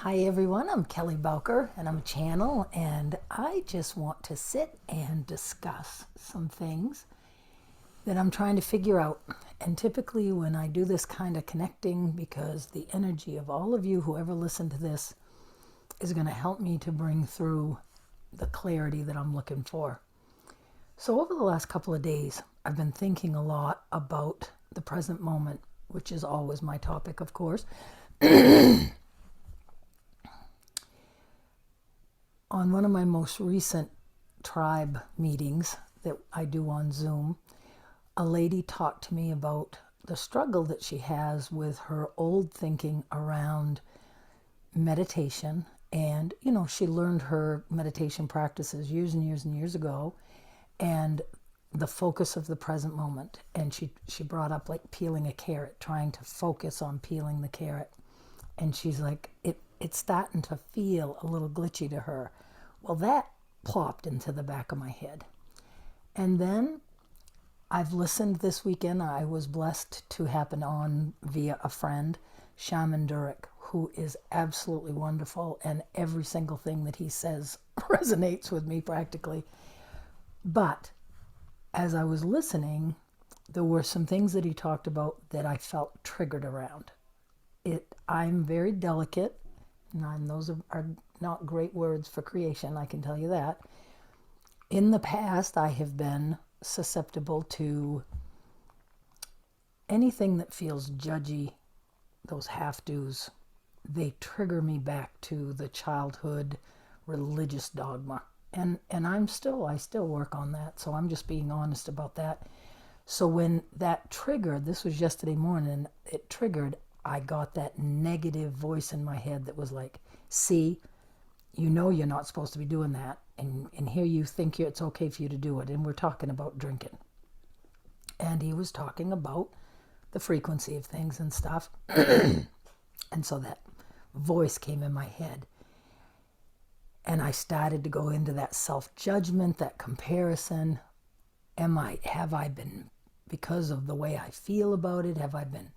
Hi everyone, I'm Kelly Bowker and I'm a channel, and I just want to sit and discuss some things that I'm trying to figure out. And typically when I do this kind of connecting, because the energy of all of you who ever listen to this is going to help me to bring through the clarity that I'm looking for. So over the last couple of days, I've been thinking a lot about the present moment, which is always my topic, of course. On one of my most recent tribe meetings that I do on Zoom, a lady talked to me about the struggle that she has with her old thinking around meditation. And, she learned her meditation practices years and years and years ago, and the focus of the present moment. And she brought up like peeling a carrot, trying to focus on peeling the carrot. And she's like, it's starting to feel a little glitchy to her. Well, that plopped into the back of my head. And then I've listened this weekend. I was blessed to happen on via a friend, Shaman Durek, who is absolutely wonderful. And every single thing that he says resonates with me practically. But as I was listening, there were some things that he talked about that I felt triggered around. I'm very delicate, and those are not great words for creation, I can tell you that. In the past, I have been susceptible to anything that feels judgy, those have-tos. They trigger me back to the childhood religious dogma. And I still work on that, so I'm just being honest about that. So when that triggered, this was yesterday morning, it triggered, I got that negative voice in my head that was like, see, you're not supposed to be doing that. And here you think it's okay for you to do it. And we're talking about drinking. And he was talking about the frequency of things and stuff. And so that voice came in my head. And I started to go into that self-judgment, that comparison. Have I been, because of the way I feel about it, have I been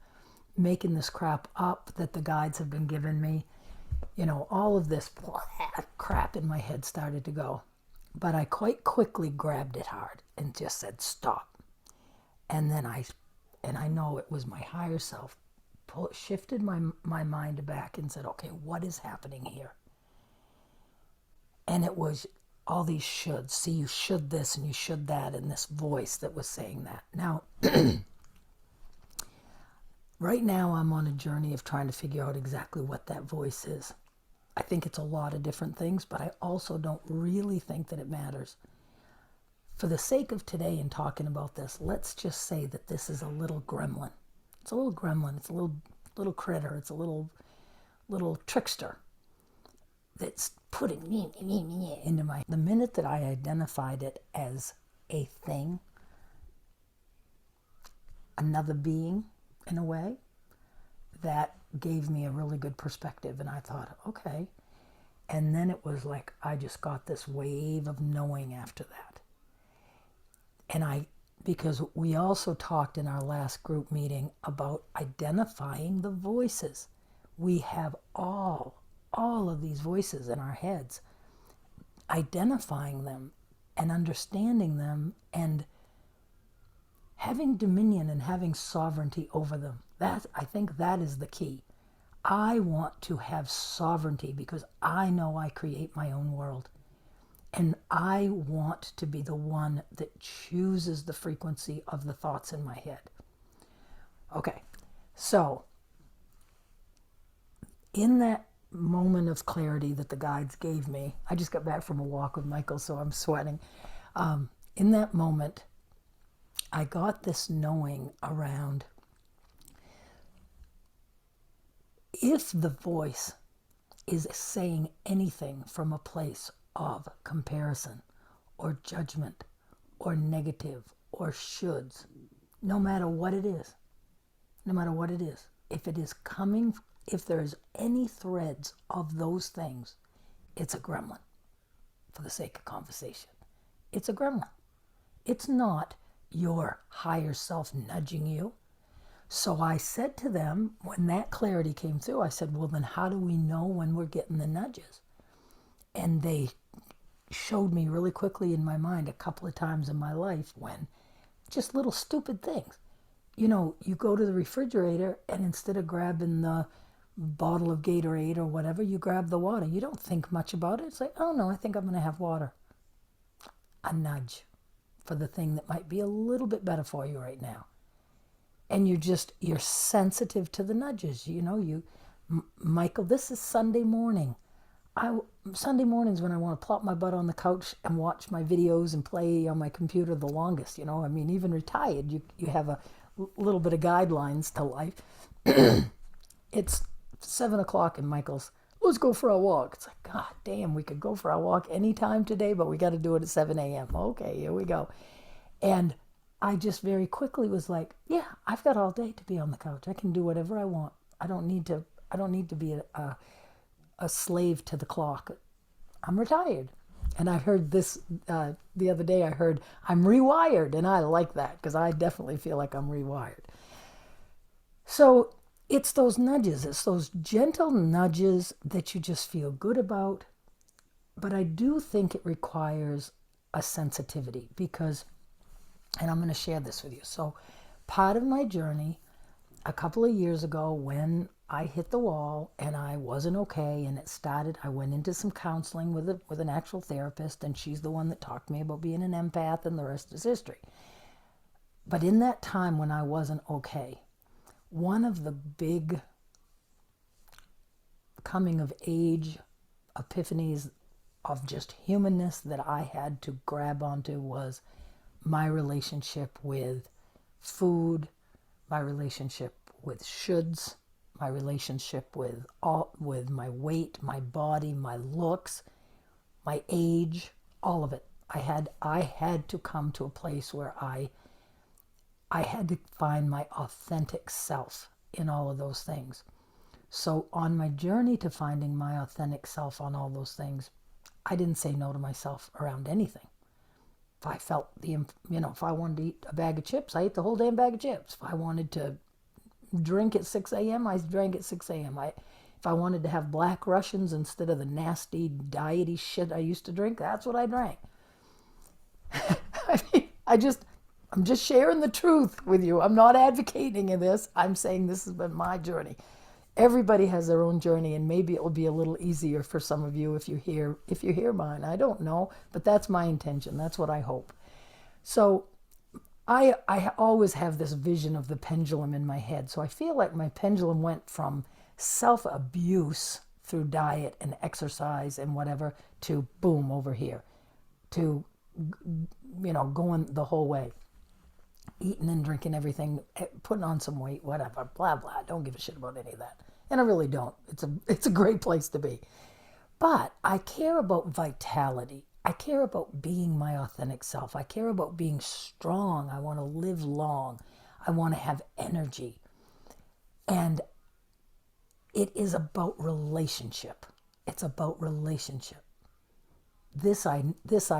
making this crap up that the guides have been giving me? All of this crap in my head started to go. But I quite quickly grabbed it hard and just said, stop. And then I know it was my higher self, shifted my mind back and said, okay, what is happening here? And it was all these shoulds. See, you should this and you should that, and this voice that was saying that. Now, right now I'm on a journey of trying to figure out exactly what that voice is. I think it's a lot of different things, but I also don't really think that it matters. For the sake of today and talking about this, let's just say that this is a little gremlin. It's a little gremlin. It's a little critter. It's a little trickster that's putting me into my... The minute that I identified it as a thing, another being in a way, that gave me a really good perspective. And I thought, okay. And then it was like I just got this wave of knowing after that. And because we also talked in our last group meeting about identifying the voices. We have all of these voices in our heads, identifying them and understanding them and having dominion and having sovereignty over them. I think that is the key. I want to have sovereignty because I know I create my own world. And I want to be the one that chooses the frequency of the thoughts in my head. Okay, so in that moment of clarity that the guides gave me, I just got back from a walk with Michael, so I'm sweating. In that moment, I got this knowing around, if the voice is saying anything from a place of comparison or judgment or negative or shoulds, no matter what it is, if it is coming, if there's any threads of those things, it's a gremlin. For the sake of conversation, it's a gremlin. It's not your higher self nudging you. So I said to them, when that clarity came through, I said, well, then how do we know when we're getting the nudges? And they showed me really quickly in my mind a couple of times in my life when just little stupid things. You go to the refrigerator and instead of grabbing the bottle of Gatorade or whatever, you grab the water. You don't think much about it. It's like, oh no, I think I'm going to have water. A nudge for the thing that might be a little bit better for you right now. And you're sensitive to the nudges. Michael, this is Sunday morning. Sunday mornings when I want to plop my butt on the couch and watch my videos and play on my computer the longest. Even retired, you have a little bit of guidelines to life. It's 7 o'clock and Michael's, let's go for a walk. It's like, God damn, we could go for a walk anytime today, but we got to do it at 7 a.m. Okay, here we go. And I just very quickly was like, yeah, I've got all day to be on the couch. I can do whatever I want. I don't need to be a slave to the clock. I'm retired. And I heard this the other day. I heard I'm rewired, and I like that because I definitely feel like I'm rewired. So it's those nudges. It's those gentle nudges that you just feel good about. But I do think it requires a sensitivity because, and I'm going to share this with you. So part of my journey a couple of years ago when I hit the wall and I wasn't okay and it started, I went into some counseling with an actual therapist, and she's the one that talked to me about being an empath, and the rest is history. But in that time when I wasn't okay, one of the big coming of age epiphanies of just humanness that I had to grab onto was my relationship with food, my relationship with shoulds, my relationship with my weight, my body, my looks, my age, all of it. I had to come to a place where I had to find my authentic self in all of those things. So on my journey to finding my authentic self on all those things, I didn't say no to myself around anything. If I felt if I wanted to eat a bag of chips, I ate the whole damn bag of chips. If I wanted to drink at 6 a.m., I drank at 6 a.m. If I wanted to have Black Russians instead of the nasty diety shit I used to drink, that's what I drank. I'm just sharing the truth with you. I'm not advocating in this. I'm saying this has been my journey. Everybody has their own journey, and maybe it will be a little easier for some of you if you hear mine. I don't know, but that's my intention. That's what I hope. So I always have this vision of the pendulum in my head. So I feel like my pendulum went from self-abuse through diet and exercise and whatever to boom over here, to going the whole way, eating and drinking everything, putting on some weight, whatever, blah blah. Don't give a shit about any of that, and I really don't. It's a great place to be, but I care about vitality. I care about being my authentic self. I care about being strong. I want to live long. I want to have energy. And it is about relationship. It's about relationship. This I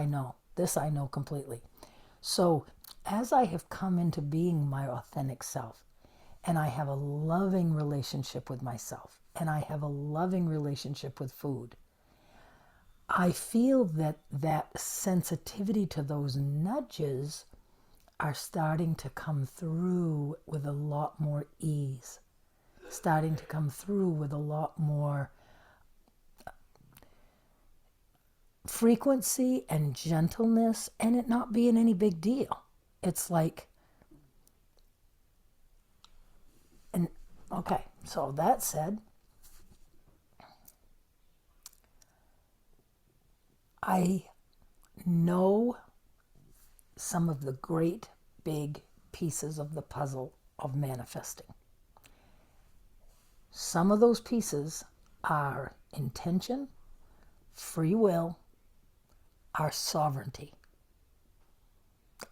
know. This I know completely. So as I have come into being my authentic self, and I have a loving relationship with myself, and I have a loving relationship with food, I feel that sensitivity to those nudges are starting to come through with a lot more ease, starting to come through with a lot more frequency and gentleness, and it not being any big deal. It's like, and okay, so that said, I know some of the great big pieces of the puzzle of manifesting. Some of those pieces are intention, free will, our sovereignty,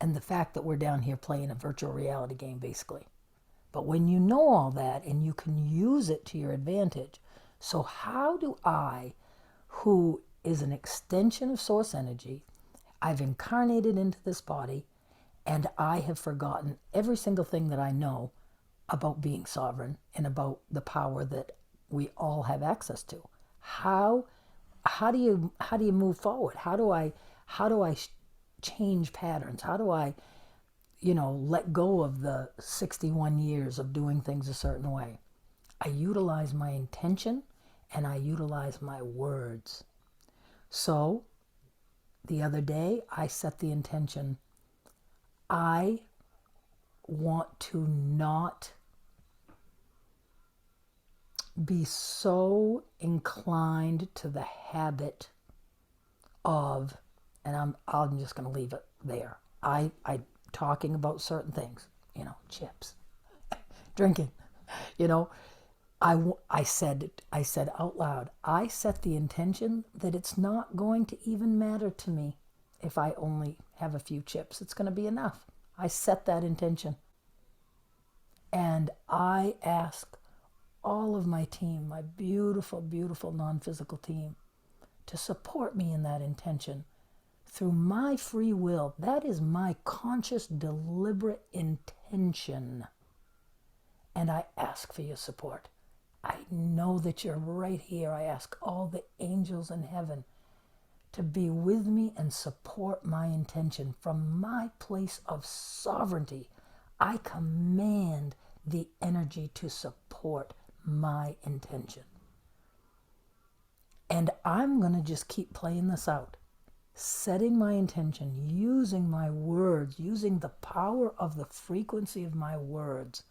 and the fact that we're down here playing a virtual reality game, basically. But when you know all that and you can use it to your advantage, so how do I, who is an extension of source energy, I've incarnated into this body, and I have forgotten every single thing that I know about being sovereign and about the power that we all have access to. How how do you move forward? How do I change patterns? How do I, let go of the 61 years of doing things a certain way? I utilize my intention and I utilize my words. So the other day I set the intention, I want to not be so inclined to the habit of, and I'm just going to leave it there. I talking about certain things, chips, drinking, you know, I said out loud, I set the intention that it's not going to even matter to me if I only have a few chips. It's going to be enough. I set that intention. And I ask all of my team, my beautiful, beautiful non-physical team, to support me in that intention through my free will. That is my conscious, deliberate intention. And I ask for your support. I know that you're right here. I ask all the angels in heaven to be with me and support my intention. From my place of sovereignty, I command the energy to support my intention. And I'm going to just keep playing this out, setting my intention, using my words, using the power of the frequency of my words.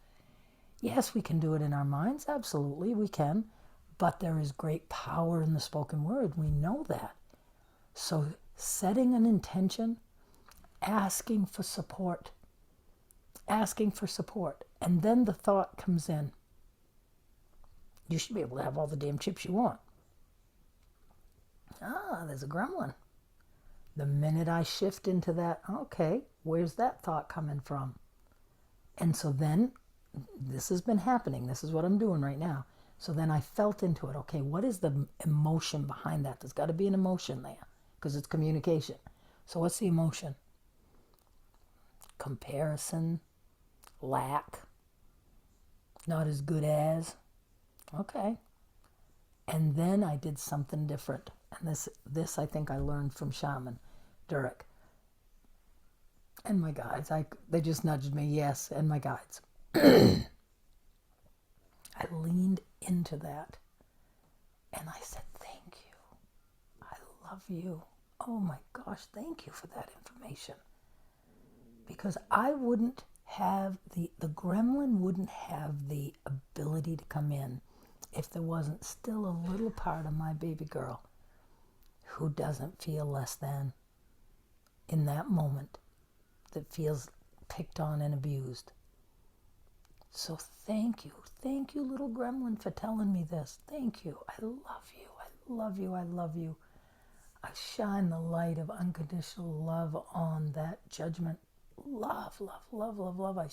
Yes, we can do it in our minds. Absolutely, we can. But there is great power in the spoken word. We know that. So setting an intention, asking for support. And then the thought comes in, you should be able to have all the damn chips you want. There's a gremlin. The minute I shift into that, okay, where's that thought coming from? And so then, this has been happening. This is what I'm doing right now. So then I felt into it. Okay, what is the emotion behind that? There's got to be an emotion there because it's communication. So what's the emotion? Comparison, lack, not as good as. Okay. And then I did something different. And this I think I learned from Shaman Durek. And my guides, they just nudged me, yes, and my guides. I leaned into that and I said, thank you. I love you. Oh my gosh, thank you for that information. Because I wouldn't have the gremlin wouldn't have the ability to come in if there wasn't still a little part of my baby girl who doesn't feel less than in that moment, that feels picked on and abused. So thank you, little gremlin, for telling me this. Thank you. I love you. I love you. I love you. I shine the light of unconditional love on that judgment. Love, love, love, love, love. I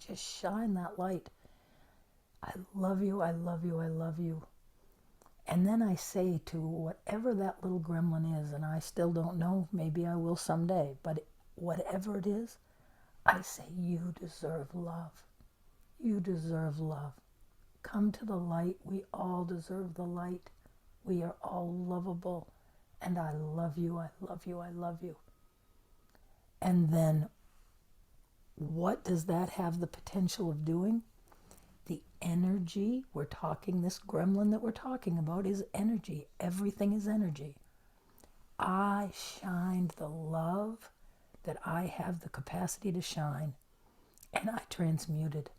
just shine that light. I love you. I love you. I love you. And then I say to whatever that little gremlin is, and I still don't know, maybe I will someday, but whatever it is, I say, you deserve love. You deserve love. Come to the light. We all deserve the light. We are all lovable. And I love you. I love you. I love you. And then what does that have the potential of doing? The energy we're talking, this gremlin that we're talking about is energy. Everything is energy. I shined the love that I have the capacity to shine, and I transmuted.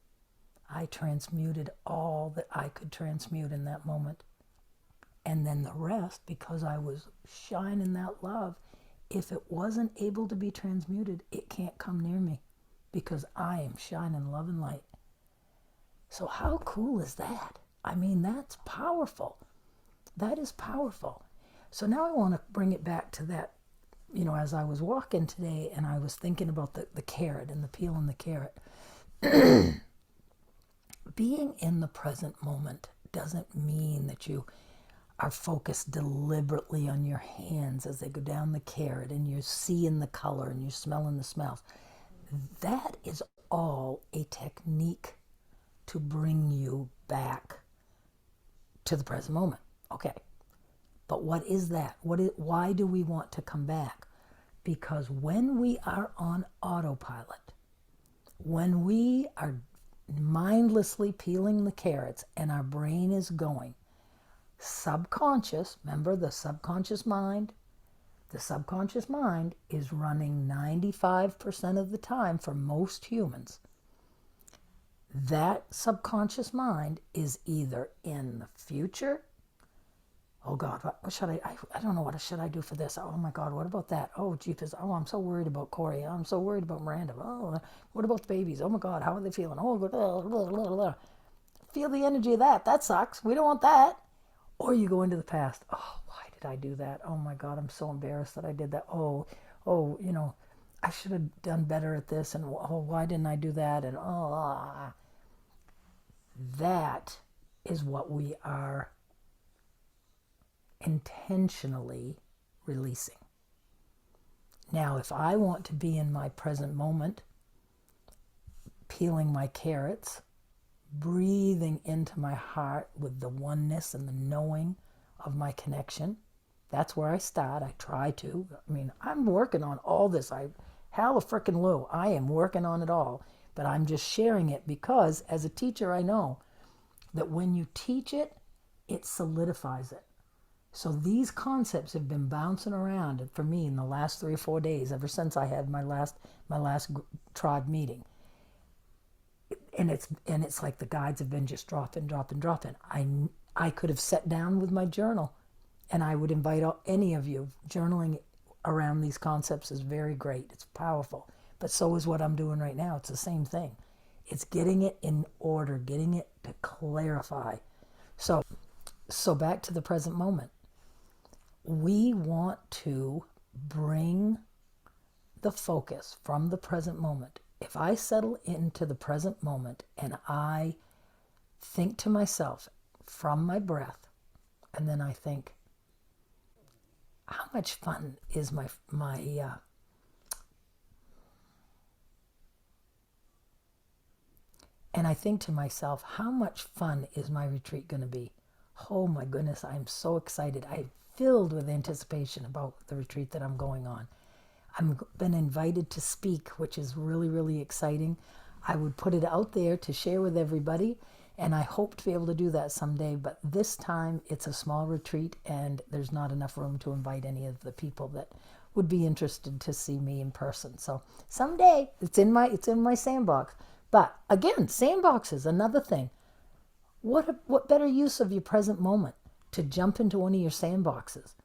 I transmuted all that I could transmute in that moment. And then the rest, because I was shining that love, if it wasn't able to be transmuted, it can't come near me because I am shining love and light. So how cool is that? I mean, that's powerful. That is powerful. So now I want to bring it back to that, as I was walking today and I was thinking about the carrot and the peel and the carrot. Being in the present moment doesn't mean that you are focused deliberately on your hands as they go down the carrot and you're seeing the color and you're smelling the smells. That is all a technique to bring you back to the present moment. Okay. But what is that? Why do we want to come back? Because when we are on autopilot, when we are mindlessly peeling the carrots and our brain is going subconscious, remember the subconscious mind? The subconscious mind is running 95% of the time for most humans. That subconscious mind is either in the future. Oh God, what should I don't know, what should I do for this? Oh my God, what about that? Oh jeepers, oh, I'm so worried about Corey. I'm so worried about Miranda. Oh, what about the babies? Oh my God, how are they feeling? Oh, blah, blah, blah, blah. Feel the energy of that. That sucks. We don't want that. Or you go into the past. Oh, why did I do that? Oh my God, I'm so embarrassed that I did that. Oh, I should have done better at this. And oh, why didn't I do that? And that is what we are intentionally releasing. Now, if I want to be in my present moment, peeling my carrots, breathing into my heart with the oneness and the knowing of my connection, that's where I start. I try to. I'm working on all this. Hallelujah, I am working on it all. But I'm just sharing it because as a teacher, I know that when you teach it, it solidifies it. So these concepts have been bouncing around for me in the last 3 or 4 days, ever since I had my last tribe meeting. And it's like the guides have been just dropping. I could have sat down with my journal, and I would invite any of you. Journaling around these concepts is very great. It's powerful. But so is what I'm doing right now. It's the same thing. It's getting it in order, getting it to clarify. So back to the present moment. We want to bring the focus from the present moment. If I settle into the present moment and I think to myself from my breath, and then I think, how much fun is and I think to myself, how much fun is my retreat going to be? Oh my goodness, I'm so excited. I'm filled with anticipation about the retreat that I'm going on. I've been invited to speak, which is really, really exciting. I would put it out there to share with everybody, and I hope to be able to do that someday. But this time it's a small retreat, and there's not enough room to invite any of the people that would be interested to see me in person. So someday it's in my sandbox. But again, sandboxes, another thing. What better use of your present moment to jump into one of your sandboxes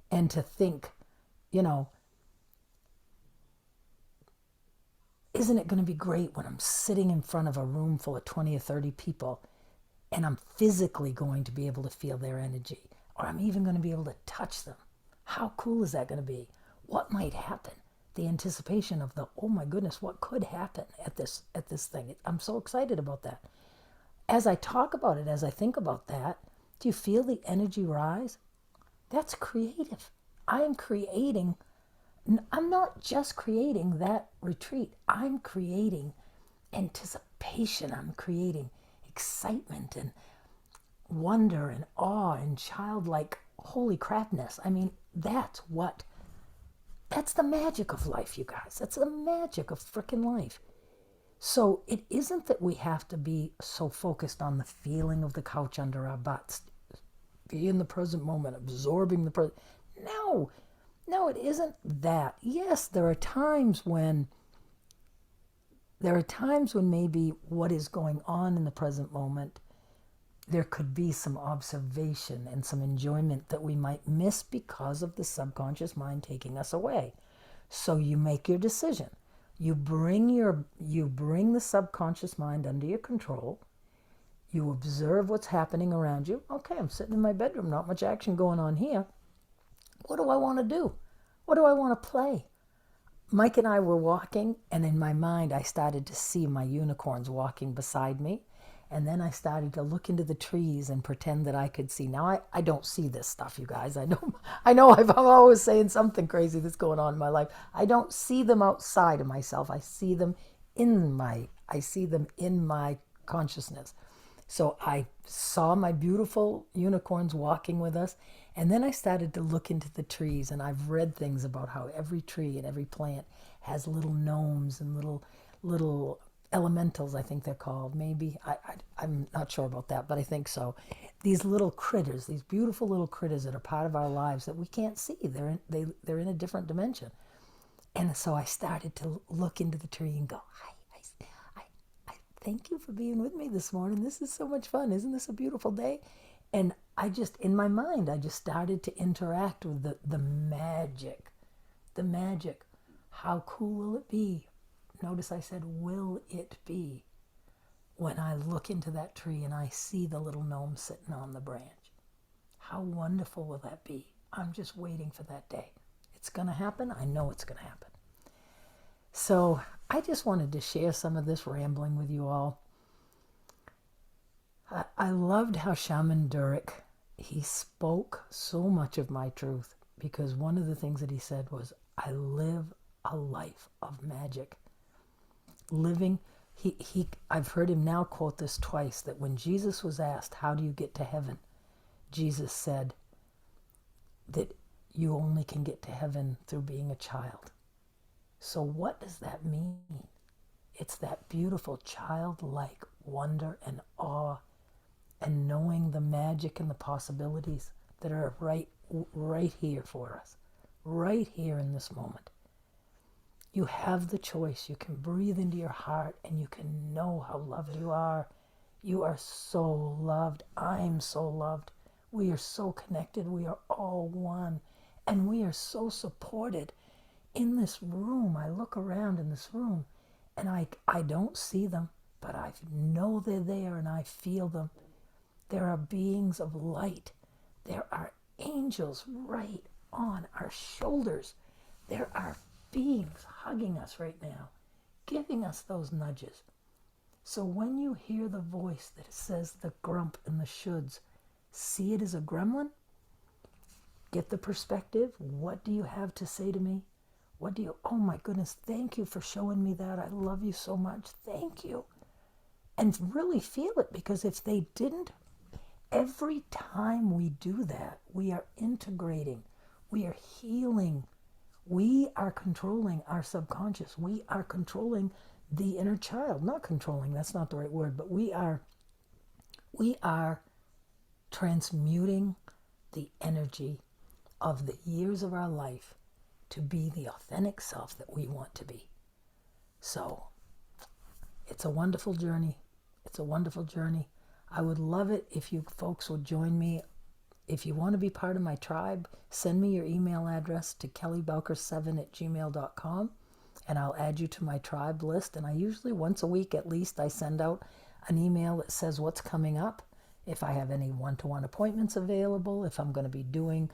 and to think, isn't it going to be great when I'm sitting in front of a room full of 20 or 30 people and I'm physically going to be able to feel their energy, or I'm even going to be able to touch them? How cool is that going to be? What might happen? The anticipation of oh my goodness, what could happen at this thing? I'm so excited about that. As I talk about it, as I think about that, do you feel the energy rise? That's creative. I'm not just creating that retreat. I'm creating anticipation. I'm creating excitement and wonder and awe and childlike holy crapness. That's the magic of life, you guys. That's the magic of frickin' life. So it isn't that we have to be so focused on the feeling of the couch under our butts. Be in the present moment, absorbing the present. No, it isn't that. Yes, there are times when maybe what is going on in the present moment, there could be some observation and some enjoyment that we might miss because of the subconscious mind taking us away. So you make your decision. You bring the subconscious mind under your control. You observe what's happening around you. Okay, I'm sitting in my bedroom, not much action going on here. What do I want to do? What do I want to play? Mike and I were walking, and in my mind, I started to see my unicorns walking beside me. And then I started to look into the trees and pretend that I could see. Now, I don't see this stuff, you guys. I know I'm always saying something crazy that's going on in my life. I don't see them outside of myself. I see them in my consciousness. So I saw my beautiful unicorns walking with us, and then I started to look into the trees, and I've read things about how every tree and every plant has little gnomes and little elementals, I think they're called. Maybe I'm not sure about that, but I think so. These little critters, these beautiful little critters that are part of our lives that we can't see. They're in a different dimension. And so I started to look into the tree and go, I thank you for being with me this morning. This is so much fun. Isn't this a beautiful day? And I just, in my mind, I just started to interact with the magic. The magic. How cool will it be? Notice I said, will it be? When I look into that tree and I see the little gnome sitting on the branch. How wonderful will that be? I'm just waiting for that day. It's going to happen. I know it's going to happen. So I just wanted to share some of this rambling with you all. I loved how Shaman Durek, he spoke so much of my truth, because one of the things that he said was, I live a life of magic. Living, I've heard him now quote this twice, that when Jesus was asked, how do you get to heaven? Jesus said that you only can get to heaven through being a child. So what does that mean? It's that beautiful childlike wonder and awe and knowing the magic and the possibilities that are right here for us, right here in this moment. You have the choice. You can breathe into your heart and you can know how loved you are. You are so loved. I'm so loved. We are so connected. We are all one. And we are so supported in this room. I look around in this room and I don't see them, but I know they're there and I feel them. There are beings of light. There are angels right on our shoulders. There are beings hugging us right now, giving us those nudges. So when you hear the voice that says the grump and the shoulds, see it as a gremlin. Get the perspective. What do you have to say to me? Oh my goodness, thank you for showing me that. I love you so much. Thank you. And really feel it, because if they didn't, every time we do that, we are integrating, we are healing, we are controlling our subconscious, we are controlling the inner child. Not controlling, that's not the right word, but we are transmuting the energy of the years of our life to be the authentic self that we want to be. So it's a wonderful journey. It's a wonderful journey. I would love it if you folks would join me. If you want to be part of my tribe, send me your email address to kellybowker7@gmail.com and I'll add you to my tribe list. And I usually, once a week at least, I send out an email that says what's coming up, if I have any one-to-one appointments available, if I'm going to be doing,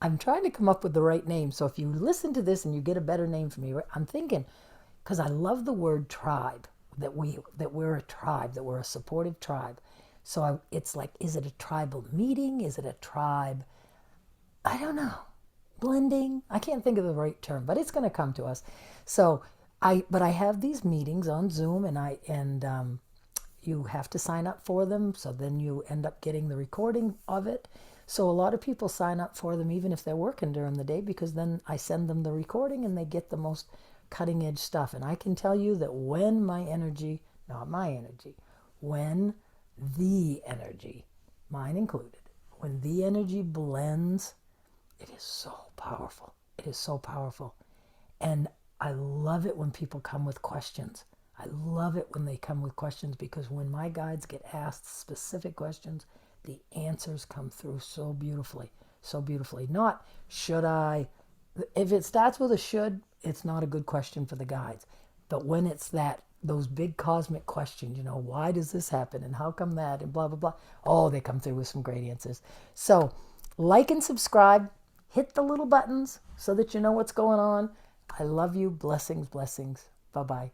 I'm trying to come up with the right name. So if you listen to this and you get a better name for me, I'm thinking, because I love the word tribe, that we're a tribe, that we're a supportive tribe. So it's like, is it a tribal meeting? Is it a tribe? I don't know. Blending? I can't think of the right term, but it's going to come to us. So I have these meetings on Zoom, and you have to sign up for them. So then you end up getting the recording of it. So a lot of people sign up for them even if they're working during the day, because then I send them the recording and they get the most cutting edge stuff. And I can tell you that when my energy, not my energy, when the energy, mine included, when the energy blends, it is so powerful. It is so powerful. And I love it when people come with questions. I love it when they come with questions, because when my guides get asked specific questions, the answers come through so beautifully, so beautifully. Not should I, if it starts with a should, it's not a good question for the guides. But when it's those big cosmic questions, why does this happen and how come that and blah, blah, blah. Oh, they come through with some great answers. So like and subscribe, hit the little buttons so that you know what's going on. I love you. Blessings, blessings. Bye-bye.